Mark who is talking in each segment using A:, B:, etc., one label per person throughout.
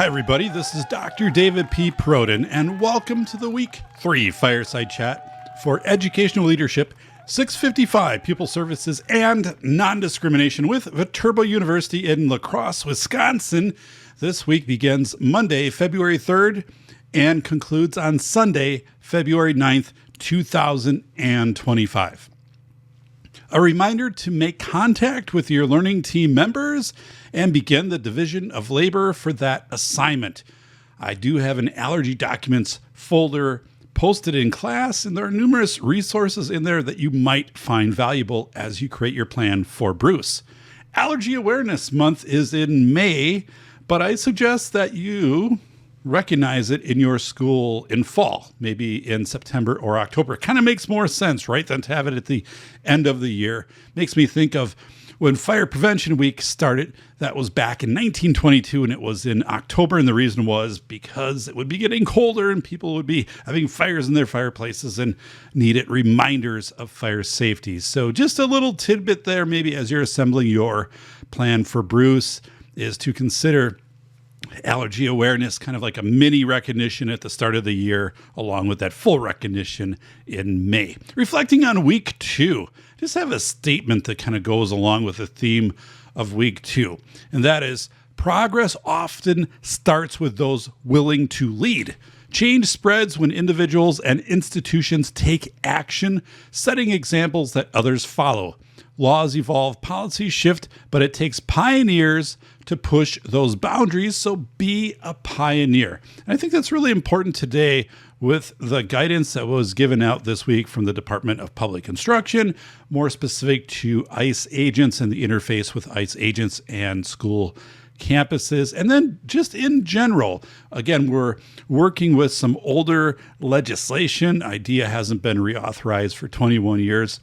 A: Hi, everybody. This is Dr. David P. Perrodin, and welcome to the Week 3 Fireside Chat for Educational Leadership, 655 Pupil Services and Nondiscrimination with Viterbo University in La Crosse, Wisconsin. This week begins Monday, February 3rd, and concludes on Sunday, February 9th, 2025. A reminder to make contact with your learning team members and begin the division of labor for that assignment. I do have an allergy documents folder posted in class, and there are numerous resources in there that you might find valuable as you create your plan for Bruce. Allergy Awareness Month is in May, but I suggest that you recognize it in your school in fall, maybe in September or October. It kind of makes more sense, right, than to have it at the end of the year. Makes me think of when Fire Prevention Week started. That was back in 1922, and it was in October, and the reason was because it would be getting colder and people would be having fires in their fireplaces and needed reminders of fire safety. So just a little tidbit there, maybe as you're assembling your plan for Bruce, is to consider allergy awareness, kind of like a mini recognition at the start of the year, along with that full recognition in May. Reflecting on week 2, just have a statement that kind of goes along with the theme of week 2, and that is progress often starts with those willing to lead. Change spreads when individuals and institutions take action, setting examples that others follow. Laws evolve, policies shift, but it takes pioneers to push those boundaries, so be a pioneer. And I think that's really important today with the guidance that was given out this week from the Department of Public Instruction, more specific to ICE agents and the interface with ICE agents and school campuses. And then just in general, again, we're working with some older legislation. IDEA hasn't been reauthorized for 21 years.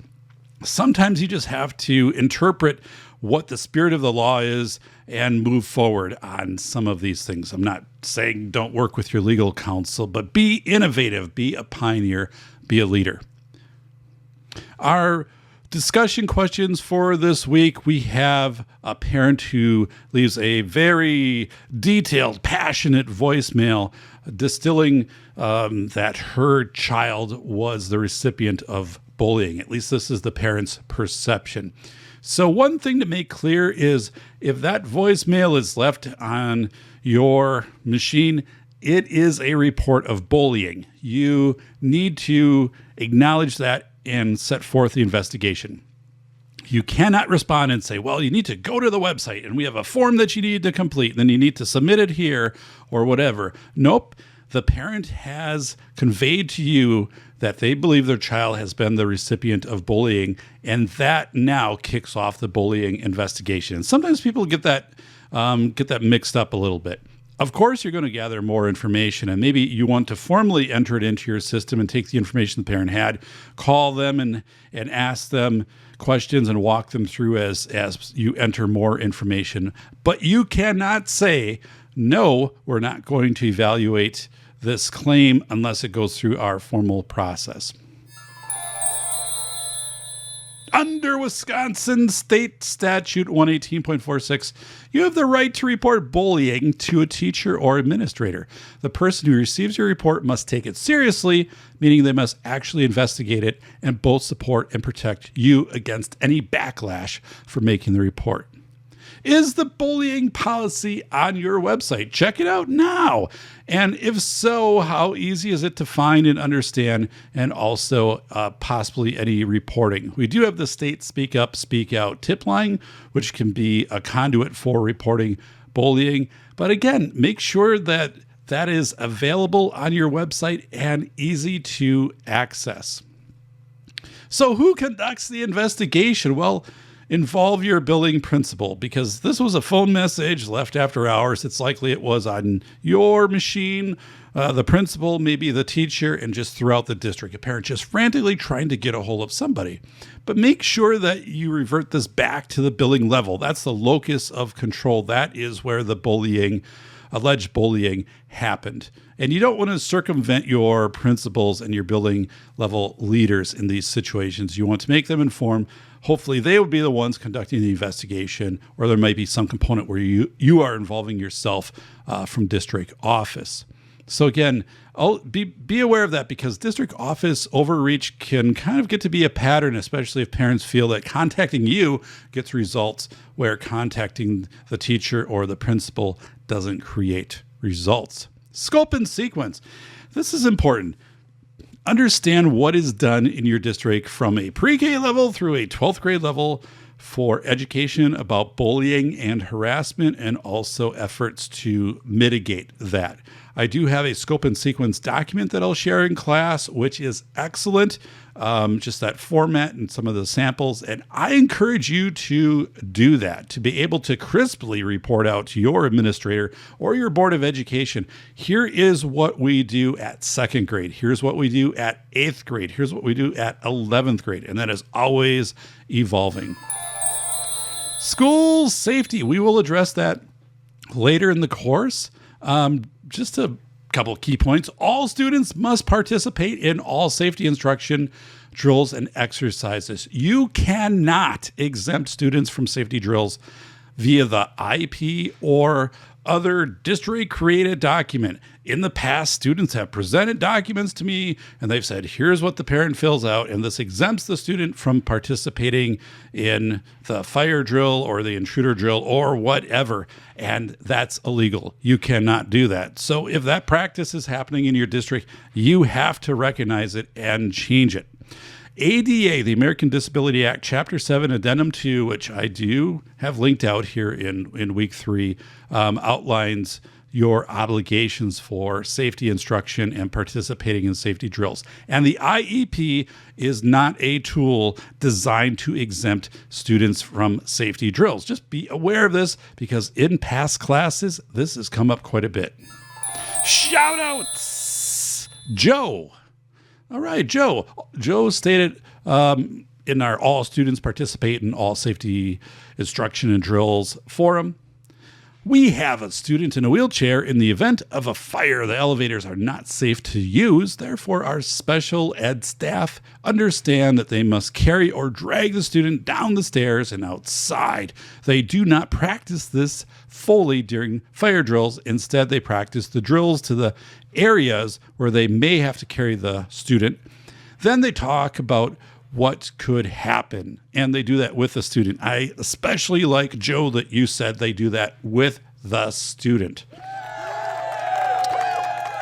A: Sometimes you just have to interpret what the spirit of the law is and move forward on some of these things. I'm not saying don't work with your legal counsel, but be innovative, be a pioneer, be a leader. Our discussion questions for this week, we have a parent who leaves a very detailed, passionate voicemail distilling that her child was the recipient of bullying. At least this is the parent's perception. So one thing to make clear is if that voicemail is left on your machine, it is a report of bullying. You need to acknowledge that and set forth the investigation. You cannot respond and say, well, you need to go to the website and we have a form that you need to complete. Then you need to submit it here or whatever. Nope. The parent has conveyed to you that they believe their child has been the recipient of bullying, and that now kicks off the bullying investigation. And sometimes people get that mixed up a little bit. Of course, you're going to gather more information, and maybe you want to formally enter it into your system and take the information the parent had, call them and ask them questions and walk them through as you enter more information. But you cannot say, no, we're not going to evaluate this claim unless it goes through our formal process. Under Wisconsin State Statute 118.46, you have the right to report bullying to a teacher or administrator. The person who receives your report must take it seriously, meaning they must actually investigate it and both support and protect you against any backlash for making the report. Is the bullying policy on your website? Check it out now. And if so, how easy is it to find and understand, and also possibly any reporting? We do have the state Speak Up, Speak Out tip line, which can be a conduit for reporting bullying. But again, make sure that that is available on your website and easy to access. So who conducts the investigation? Well, involve your billing principal, because this was a phone message left after hours. It's likely it was on your machine, the principal, maybe the teacher, and just throughout the district. A parent just frantically trying to get a hold of somebody. But make sure that you revert this back to the billing level. That's the locus of control. That is where the bullying alleged bullying happened. And you don't want to circumvent your principals and your building level leaders in these situations. You want to make them informed. Hopefully they would be the ones conducting the investigation, or there might be some component where you are involving yourself from district office. So again, be aware of that, because district office overreach can kind of get to be a pattern, especially if parents feel that contacting you gets results where contacting the teacher or the principal doesn't create results. Scope and sequence. This is important. Understand what is done in your district from a pre-K level through a 12th grade level for education about bullying and harassment, and also efforts to mitigate that. I do have a scope and sequence document that I'll share in class, which is excellent. Just that format and some of the samples. And I encourage you to do that, to be able to crisply report out to your administrator or your board of education. Here is what we do at 2nd grade. Here's what we do at 8th grade. Here's what we do at 11th grade. And that is always evolving. School safety. We will address that later in the course. Just a couple of key points. All students must participate in all safety instruction, drills, and exercises. You cannot exempt students from safety drills via the IP or other district-created document. In the past, students have presented documents to me, and they've said, here's what the parent fills out, and this exempts the student from participating in the fire drill or the intruder drill or whatever, and that's illegal. You cannot do that. So if that practice is happening in your district, you have to recognize it and change it. ADA, the American Disability Act, Chapter 7, Addendum 2, which I do have linked out here in week 3, outlines your obligations for safety instruction and participating in safety drills. And the IEP is not a tool designed to exempt students from safety drills. Just be aware of this, because in past classes, this has come up quite a bit. Shout outs! Joe. All right, Joe. Joe stated in our All Students Participate in All Safety Instruction and Drills forum, we have a student in a wheelchair. In the event of a fire, the elevators are not safe to use. Therefore, our special ed staff understand that they must carry or drag the student down the stairs and outside. They do not practice this fully during fire drills. Instead, they practice the drills to the areas where they may have to carry the student. Then they talk about what could happen, and they do that with the student. I especially like, Joe, that you said they do that with the student.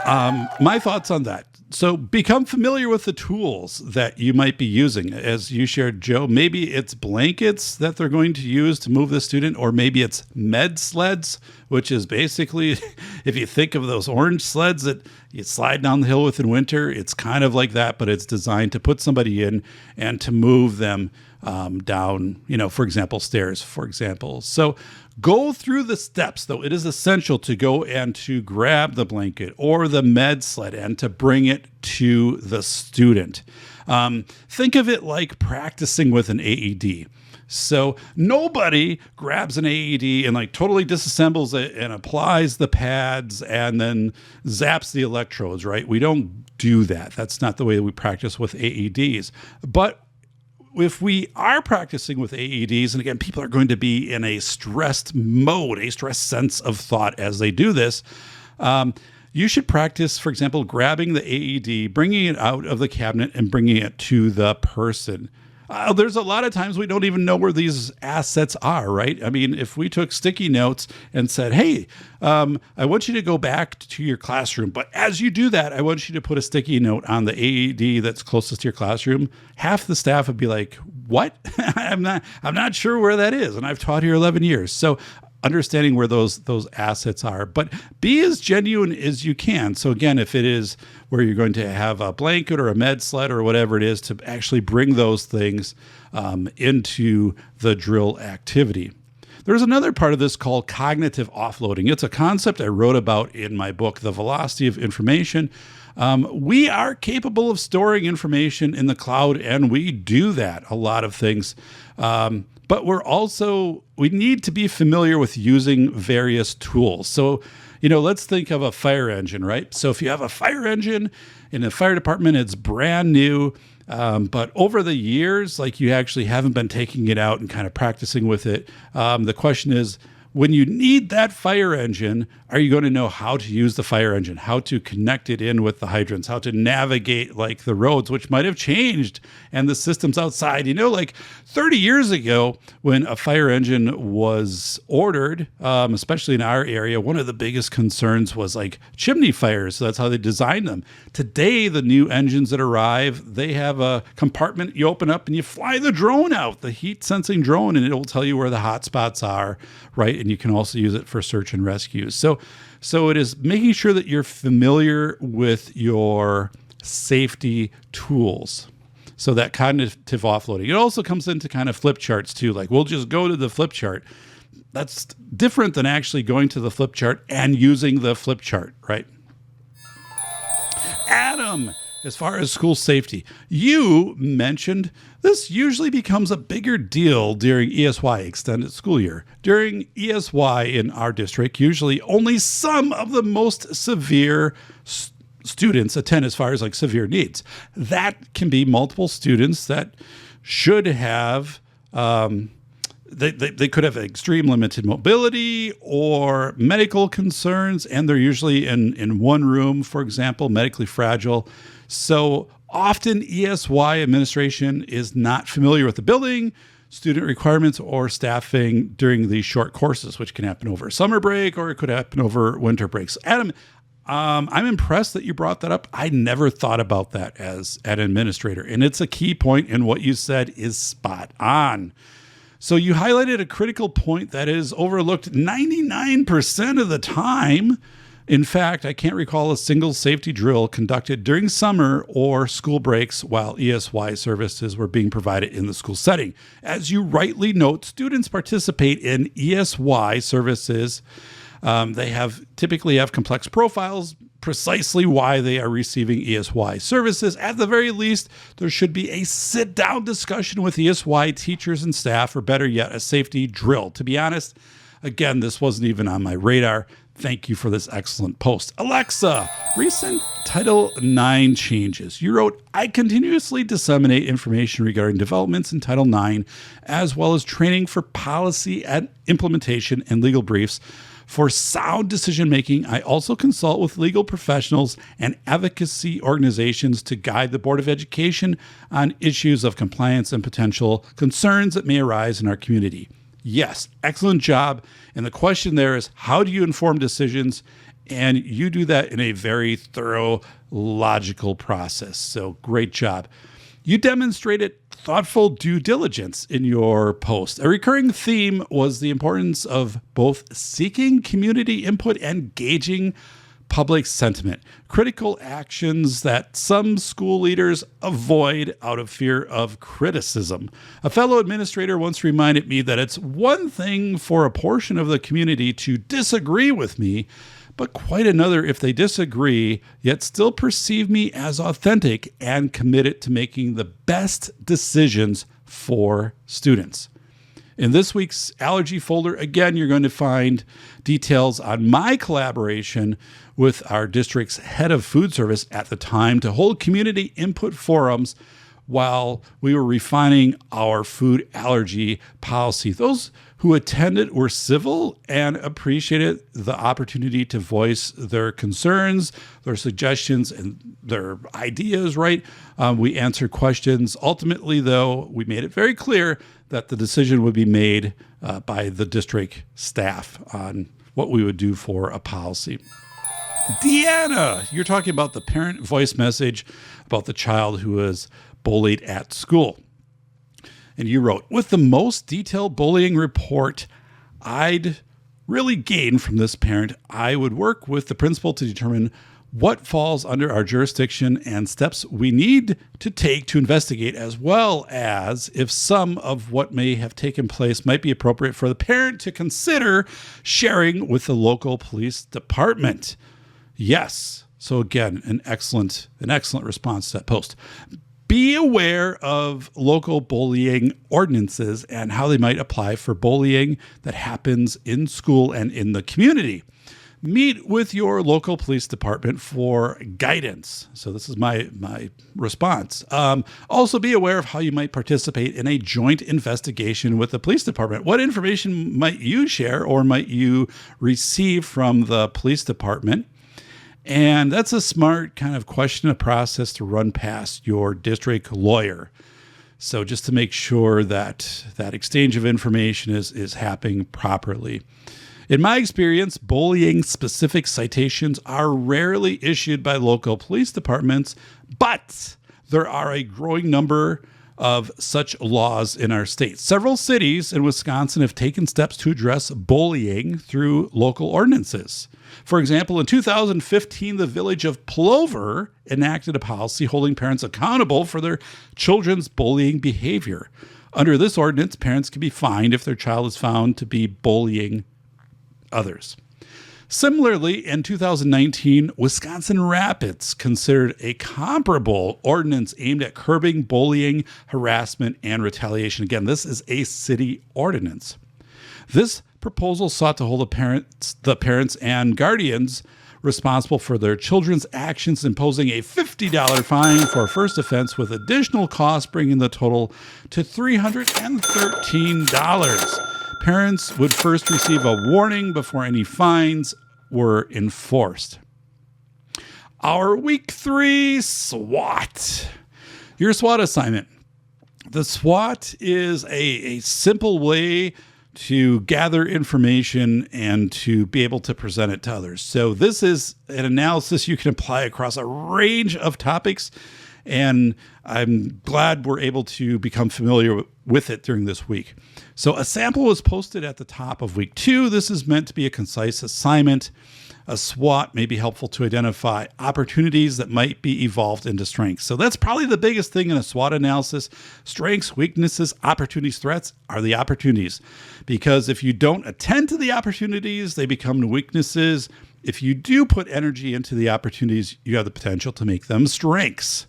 A: My thoughts on that. So become familiar with the tools that you might be using. As you shared, Joe, maybe it's blankets that they're going to use to move the student, or maybe it's med sleds, which is basically, if you think of those orange sleds that you slide down the hill with in winter, it's kind of like that, but it's designed to put somebody in and to move them down, for example, stairs, for example. So go through the steps, though. It is essential to go and to grab the blanket or the med sled and to bring it to the student. Think of it like practicing with an AED. So nobody grabs an AED and totally disassembles it and applies the pads and then zaps the electrodes, right? We don't do that. That's not the way that we practice with AEDs. But if we are practicing with AEDs, and again, people are going to be in a stressed mode, a stressed sense of thought as they do this, you should practice, for example, grabbing the AED, bringing it out of the cabinet and bringing it to the person. There's a lot of times we don't even know where these assets are, right? I mean, if we took sticky notes and said, hey, I want you to go back to your classroom, but as you do that, I want you to put a sticky note on the AED that's closest to your classroom, half the staff would be like, what? I'm not sure where that is. And I've taught here 11 years. So understanding where those assets are, but be as genuine as you can. So again, if it is where you're going to have a blanket or a med sled or whatever it is, to actually bring those things into the drill activity. There's another part of this called cognitive offloading. It's a concept I wrote about in my book, The Velocity of Information. We are capable of storing information in the cloud, and we do that, a lot of things. But we need to be familiar with using various tools. So Let's think of a fire engine, right? So if you have a fire engine in a fire department, it's brand new. But over the years, like you actually haven't been taking it out and kind of practicing with it. The question is, when you need that fire engine, are you going to know how to use the fire engine, how to connect it in with the hydrants, how to navigate like the roads, which might have changed, and the systems outside? Like 30 years ago, when a fire engine was ordered, especially in our area, one of the biggest concerns was like chimney fires. So that's how they designed them. Today, the new engines that arrive, they have a compartment you open up and you fly the drone out, the heat sensing drone, and it will tell you where the hot spots are, right? And you can also use it for search and rescue. So it is making sure that you're familiar with your safety tools. So that cognitive offloading. It also comes into kind of flip charts too. Like we'll just go to the flip chart. That's different than actually going to the flip chart and using the flip chart, right? Adam, as far as school safety, you mentioned this usually becomes a bigger deal during ESY, extended school year. During ESY in our district, usually only some of the most severe students attend as far as like severe needs. That can be multiple students that should have, they could have extreme limited mobility or medical concerns, and they're usually in one room, for example, medically fragile. So often ESY administration is not familiar with the building, student requirements, or staffing during these short courses, which can happen over summer break or it could happen over winter breaks. Adam, I'm impressed that you brought that up. I never thought about that as an administrator, and it's a key point, and what you said is spot on. So you highlighted a critical point that is overlooked 99% of the time. In fact, I can't recall a single safety drill conducted during summer or school breaks while ESY services were being provided in the school setting. As you rightly note, students participate in ESY services. They typically have complex profiles, precisely why they are receiving ESY services. At the very least, there should be a sit-down discussion with ESY teachers and staff, or better yet, a safety drill. To be honest, again, this wasn't even on my radar. Thank you for this excellent post. Alexa, recent Title IX changes. You wrote, I continuously disseminate information regarding developments in Title IX, as well as training for policy and implementation and legal briefs. For sound decision-making, I also consult with legal professionals and advocacy organizations to guide the Board of Education on issues of compliance and potential concerns that may arise in our community. Yes, excellent job. And the question there is, how do you inform decisions? And you do that in a very thorough, logical process. So great job. You demonstrated thoughtful due diligence in your post. A recurring theme was the importance of both seeking community input and gauging public sentiment, critical actions that some school leaders avoid out of fear of criticism. A fellow administrator once reminded me that it's one thing for a portion of the community to disagree with me, but quite another if they disagree, yet still perceive me as authentic and committed to making the best decisions for students. In this week's allergy folder, again, you're going to find details on my collaboration with our district's head of food service at the time to hold community input forums while we were refining our food allergy policy. Those who attended were civil and appreciated the opportunity to voice their concerns, their suggestions, and their ideas, right? We answered questions. Ultimately, though, we made it very clear that the decision would be made by the district staff on what we would do for a policy. Deanna, you're talking about the parent voice message about the child who was bullied at school. And you wrote, with the most detailed bullying report I'd really gain from this parent, I would work with the principal to determine what falls under our jurisdiction and steps we need to take to investigate, as well as if some of what may have taken place might be appropriate for the parent to consider sharing with the local police department. Yes. So again, an excellent response to that post. Be aware of local bullying ordinances and how they might apply for bullying that happens in school and in the community. Meet with your local police department for guidance. So this is my response. Also be aware of how you might participate in a joint investigation with the police department. What information might you share or might you receive from the police department? And that's a smart kind of question of process to run past your district lawyer. So just to make sure that that exchange of information is happening properly. In my experience, bullying-specific citations are rarely issued by local police departments, but there are a growing number of such laws in our state. Several cities in Wisconsin have taken steps to address bullying through local ordinances. For example, in 2015, the village of Plover enacted a policy holding parents accountable for their children's bullying behavior. Under this ordinance, parents can be fined if their child is found to be bullying others. Similarly, in 2019, Wisconsin Rapids considered a comparable ordinance aimed at curbing bullying, harassment, and retaliation. Again, this is a city ordinance. This proposal sought to hold the parents and guardians responsible for their children's actions, imposing a $50 fine for a first offense with additional costs, bringing the total to $313. Parents would first receive a warning before any fines were enforced. Our week 3 SWOT. Your SWOT assignment. The SWOT is a simple way to gather information and to be able to present it to others. So this is an analysis you can apply across a range of topics, and I'm glad we're able to become familiar with it during this week. So a sample was posted at the top of week 2. This is meant to be a concise assignment. A SWOT may be helpful to identify opportunities that might be evolved into strengths. So that's probably the biggest thing in a SWOT analysis. Strengths, weaknesses, opportunities, threats are the opportunities. Because if you don't attend to the opportunities, they become weaknesses. If you do put energy into the opportunities, you have the potential to make them strengths.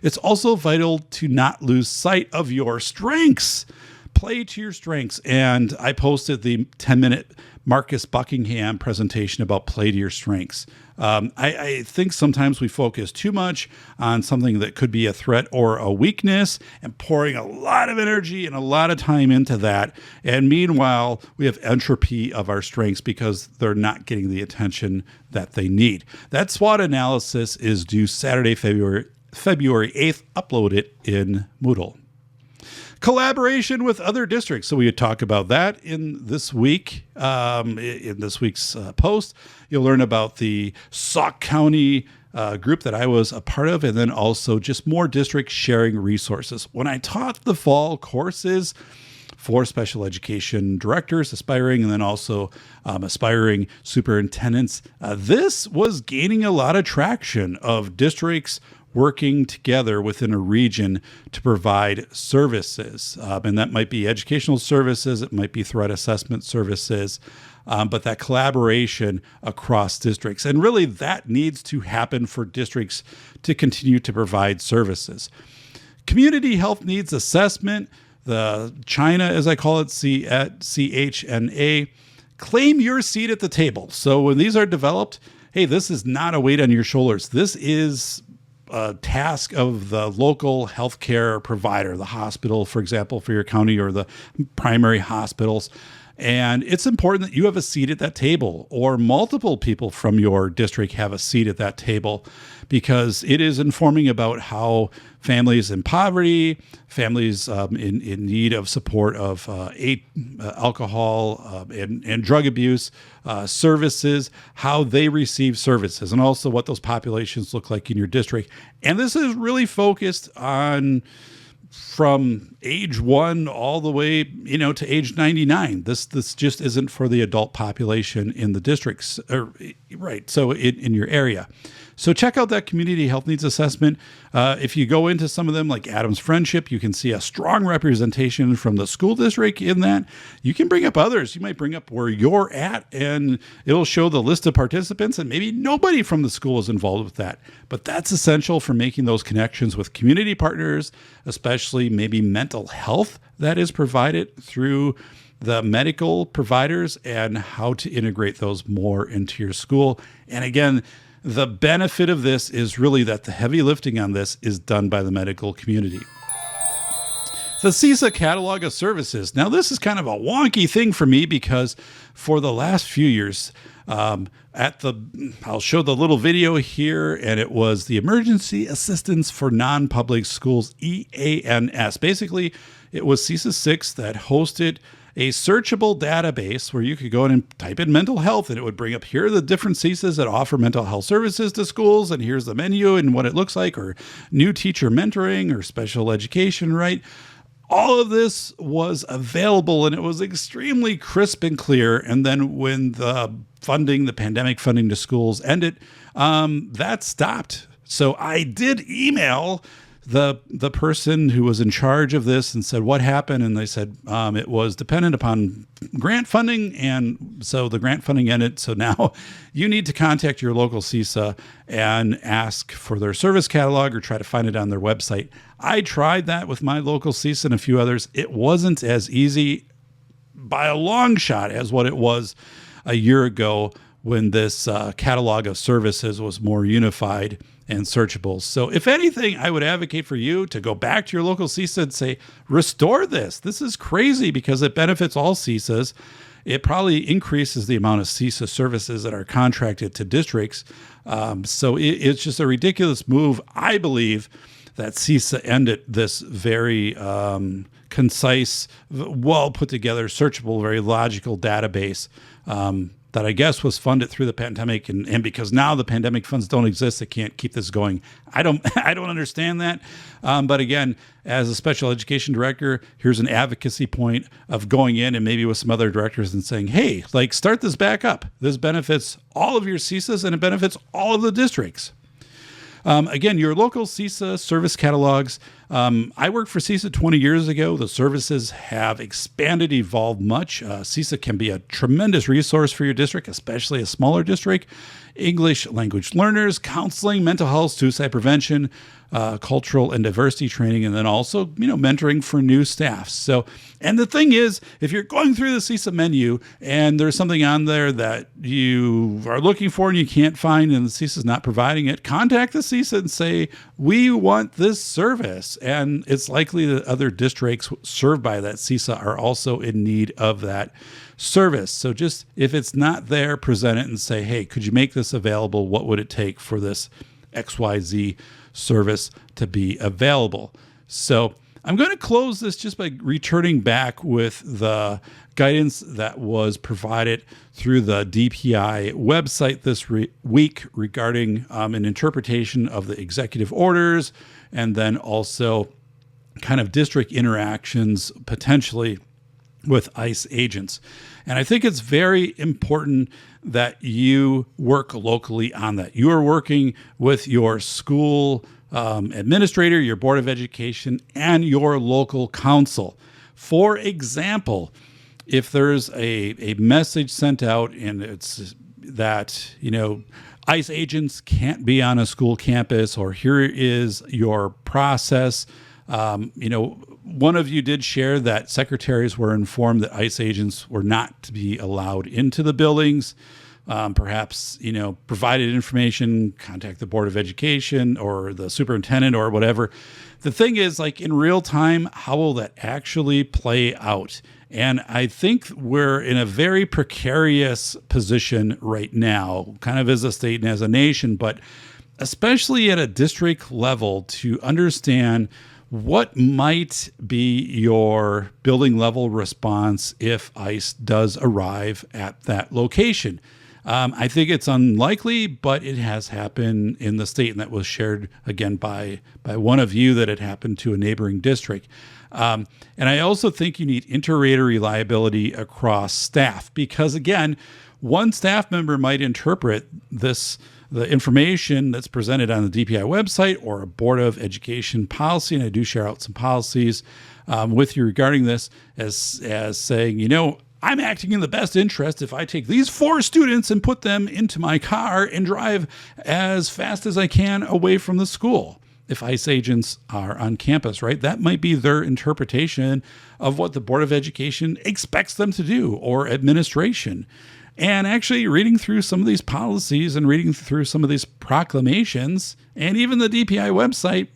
A: It's also vital to not lose sight of your strengths. Play to your strengths. And I posted the 10-minute Marcus Buckingham presentation about play to your strengths. I think sometimes we focus too much on something that could be a threat or a weakness and pouring a lot of energy and a lot of time into that. And meanwhile, we have entropy of our strengths because they're not getting the attention that they need. That SWOT analysis is due Saturday, February 8th. Upload it in Moodle. Collaboration with other districts. So we would talk about that in this week. In this week's post, you'll learn about the Sauk County group that I was a part of, and then also just more districts sharing resources. When I taught the fall courses for special education directors, aspiring, and then also aspiring superintendents, this was gaining a lot of traction of districts working together within a region to provide services. And that might be educational services, it might be threat assessment services, but that collaboration across districts. And really that needs to happen for districts to continue to provide services. Community health needs assessment, the China, as I call it, CHNA, claim your seat at the table. So when these are developed, hey, this is not a weight on your shoulders. This is a task of the local healthcare provider, the hospital, for example, for your county, or the primary hospitals. And it's important that you have a seat at that table, or multiple people from your district have a seat at that table, because it is informing about how families in poverty, families in need of support of alcohol and drug abuse services, how they receive services, and also what those populations look like in your district. And this is really focused on from age 1 all the way, to age 99. This just isn't for the adult population in the districts, right? So in your area. So check out that community health needs assessment. If you go into some of them, like Adam's Friendship, you can see a strong representation from the school district in that. You can bring up others. You might bring up where you're at, and it'll show the list of participants, and maybe nobody from the school is involved with that. But that's essential for making those connections with community partners, especially maybe mental health that is provided through the medical providers and how to integrate those more into your school. And again, the benefit of this is really that the heavy lifting on this is done by the medical community. The CESA catalog of services. Now, this is kind of a wonky thing for me because for the last few years, I'll show the little video here, and it was the Emergency Assistance for Non-Public Schools, EANS. Basically, it was CESA 6 that hosted a searchable database where you could go in and type in mental health, and it would bring up, here are the different CESAs that offer mental health services to schools, and here's the menu and what it looks like, or new teacher mentoring or special education, right? All of this was available, and it was extremely crisp and clear. And then when the pandemic funding to schools ended, that stopped. So I did email the person who was in charge of this and said, what happened? And they said, it was dependent upon grant funding. And so the grant funding ended. So now you need to contact your local CESA and ask for their service catalog or try to find it on their website. I tried that with my local CESA and a few others. It wasn't as easy by a long shot as what it was a year ago when this catalog of services was more unified and searchable. So if anything, I would advocate for you to go back to your local CESA and say, restore this. This is crazy because it benefits all CESAs. It probably increases the amount of CESA services that are contracted to districts. So it's just a ridiculous move. I believe that CESA ended this very concise, well put together, searchable, very logical database that I guess was funded through the pandemic, and because now the pandemic funds don't exist, they can't keep this going. I don't understand that. But again, as a special education director, here's an advocacy point of going in and maybe with some other directors and saying, hey, start this back up. This benefits all of your CESAs and it benefits all of the districts. Again, your local CESA service catalogs. I worked for CESA 20 years ago. The services have expanded, evolved much. CESA can be a tremendous resource for your district, especially a smaller district. English language learners, counseling, mental health, suicide prevention, cultural and diversity training, and then also, mentoring for new staff. So, and the thing is, if you're going through the CESA menu and there's something on there that you are looking for and you can't find and the CESA is not providing it, contact the CESA and say, we want this service. And it's likely that other districts served by that CESA are also in need of that service. So just, if it's not there, present it and say, hey, could you make this available? What would it take for this XYZ service to be available? So I'm going to close this just by returning back with the guidance that was provided through the DPI website this week regarding an interpretation of the executive orders, and then also kind of district interactions potentially with ICE agents. And I think it's very important that you work locally on that. You are working with your school administrator, your board of education, and your local council. For example, if there's a message sent out and it's that, ICE agents can't be on a school campus, or here is your process. One of you did share that secretaries were informed that ICE agents were not to be allowed into the buildings. Perhaps, provided information, contact the Board of Education or the superintendent or whatever. The thing is, in real time, how will that actually play out? And I think we're in a very precarious position right now, kind of as a state and as a nation, but especially at a district level, to understand what might be your building level response if ICE does arrive at that location. I think it's unlikely, but it has happened in the state, and that was shared again by one of you, that it happened to a neighboring district. And I also think you need inter-rater reliability across staff, because again, one staff member might interpret the information that's presented on the DPI website or a Board of Education policy, and I do share out some policies with you regarding this, as saying, I'm acting in the best interest if I take these 4 students and put them into my car and drive as fast as I can away from the school. if ICE agents are on campus, right? That might be their interpretation of what the Board of Education expects them to do, or administration. And actually reading through some of these policies and reading through some of these proclamations and even the DPI website,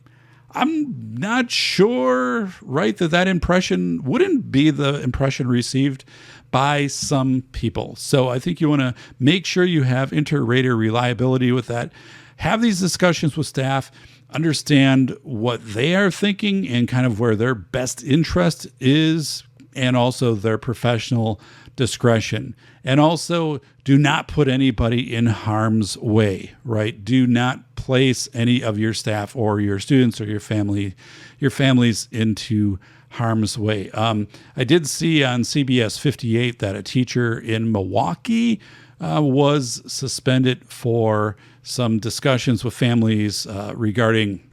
A: I'm not sure, right, that impression wouldn't be the impression received by some people. So I think you want to make sure you have inter-rater reliability with that. Have these discussions with staff, understand what they are thinking and kind of where their best interest is, and also their professional discretion. And also, do not put anybody in harm's way, right? Do not place any of your staff or your students or your families into harm's way. I did see on CBS 58 that a teacher in Milwaukee was suspended for some discussions with families regarding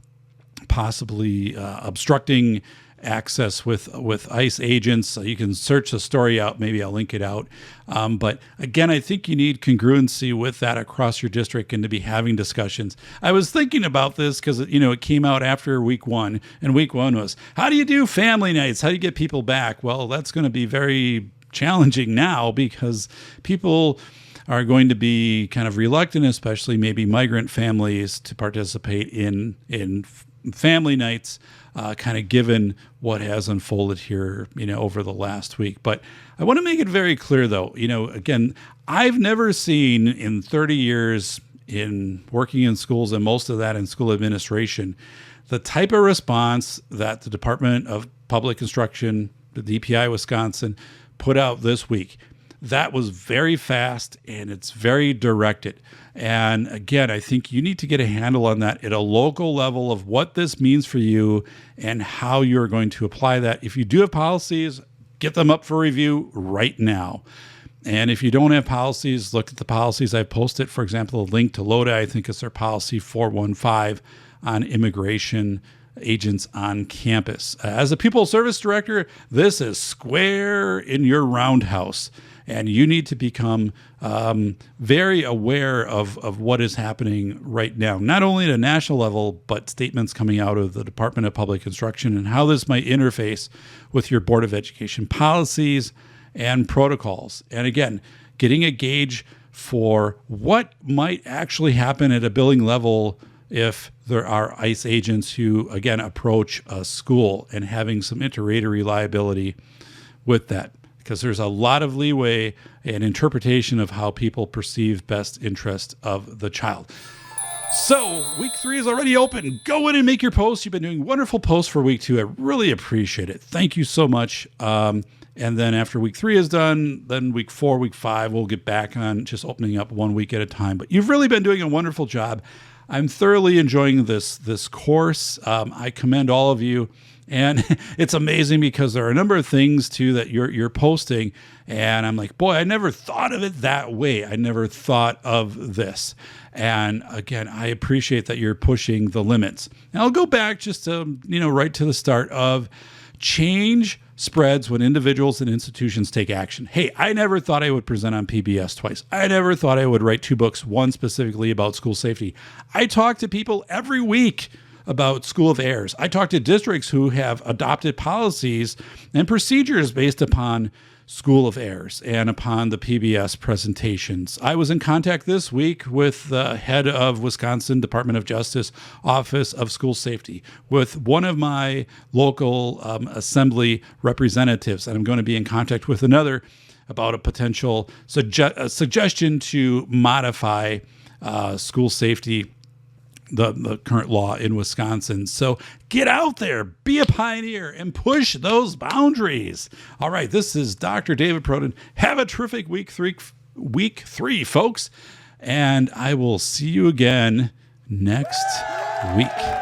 A: possibly obstructing access with ICE agents. You can search the story out. Maybe I'll link it out. But again, I think you need congruency with that across your district and to be having discussions. I was thinking about this because, it came out after week one, and week one was, how do you do family nights? How do you get people back? Well, that's going to be very challenging now because people are going to be kind of reluctant, especially maybe migrant families, to participate in family nights, kind of given what has unfolded here, over the last week. But I want to make it very clear, though, again, I've never seen in 30 years in working in schools, and most of that in school administration, the type of response that the Department of Public Instruction, the DPI Wisconsin, put out this week. That was very fast and it's very directed. And again, I think you need to get a handle on that at a local level of what this means for you and how you're going to apply that. If you do have policies, get them up for review right now. And if you don't have policies, look at the policies I posted. For example, a link to LODA, I think it's their policy 415 on immigration agents on campus. As a Pupil Service Director, this is square in your roundhouse. And you need to become very aware of what is happening right now, not only at a national level, but statements coming out of the Department of Public Instruction and how this might interface with your Board of Education policies and protocols. And again, getting a gauge for what might actually happen at a billing level if there are ICE agents who, again, approach a school, and having some inter-rater reliability with that. Because there's a lot of leeway and interpretation of how people perceive best interest of the child. So week 3 is already open. Go in and make your posts. You've been doing wonderful posts for week 2. I really appreciate it. Thank you so much. And then after week 3 is done, then week 4, week 5, we'll get back on just opening up 1 week at a time. But you've really been doing a wonderful job. I'm thoroughly enjoying this course. I commend all of you. And it's amazing because there are a number of things too that you're posting, and I'm like, boy, I never thought of it that way. I never thought of this. And again, I appreciate that you're pushing the limits. And I'll go back just to, right to the start of change spreads when individuals and institutions take action. Hey, I never thought I would present on PBS twice. I never thought I would write 2 books, one specifically about school safety. I talk to people every week about School of Errors. I talk to districts who have adopted policies and procedures based upon School of Errors and upon the PBS presentations. I was in contact this week with the head of Wisconsin Department of Justice Office of School Safety, with one of my local assembly representatives, and I'm going to be in contact with another about a potential suggestion to modify school safety, the current law in Wisconsin. So get out there, be a pioneer, and push those boundaries. All right, this is Dr. David Perrodin. Have a terrific week three, folks, and I will see you again next week.